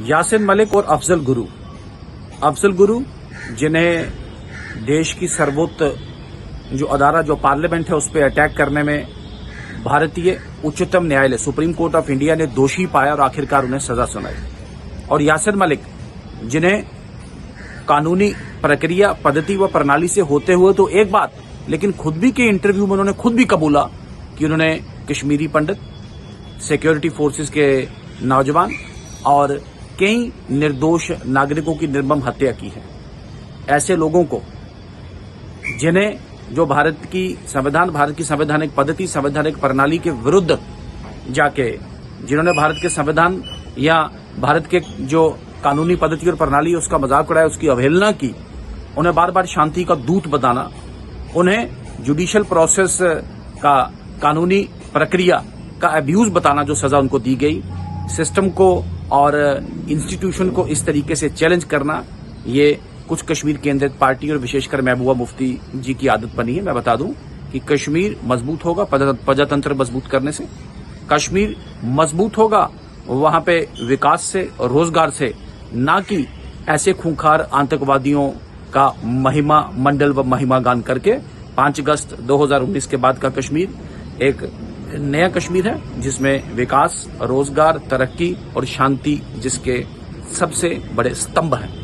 यासिर मलिक और अफजल गुरु जिन्हें देश की सर्वोच्च जो अदारा जो पार्लियामेंट है उस पर अटैक करने में भारतीय उच्चतम न्यायालय सुप्रीम कोर्ट ऑफ इंडिया ने दोषी पाया और आखिरकार उन्हें सजा सुनाई। और यासिर मलिक जिन्हें कानूनी प्रक्रिया पद्धति व प्रणाली से होते हुए तो एक बात, लेकिन खुद भी के इंटरव्यू में उन्होंने खुद भी कबूला कि उन्होंने कश्मीरी पंडित, सिक्योरिटी फोर्सेस के नौजवान और कई निर्दोष नागरिकों की निर्मम हत्या की है। ऐसे लोगों को जिन्हें जो भारत की संवैधानिक पद्धति, संवैधानिक प्रणाली के विरुद्ध जाके जिन्होंने भारत के संविधान या भारत के जो कानूनी पद्धति और प्रणाली है उसका मजाक उड़ाया, उसकी अवहेलना की, उन्हें बार बार शांति का दूत बताना, उन्हें जुडिशियल प्रोसेस का कानूनी प्रक्रिया का अब्यूज बताना, जो सजा उनको दी गई, सिस्टम को और इंस्टीट्यूशन को इस तरीके से चैलेंज करना, ये कुछ कश्मीर केंद्रित पार्टी और विशेषकर महबूबा मुफ्ती जी की आदत बनी है। मैं बता दूं कि कश्मीर मजबूत होगा प्रजातंत्र मजबूत करने से, कश्मीर मजबूत होगा वहां पे विकास से और रोजगार से, ना कि ऐसे खूंखार आतंकवादियों का महिमा मंडल व महिमा गान करके। 5 अगस्त 2019 के बाद का कश्मीर एक नया कश्मीर है जिसमें विकास, रोजगार, तरक्की और शांति जिसके सबसे बड़े स्तंभ हैं।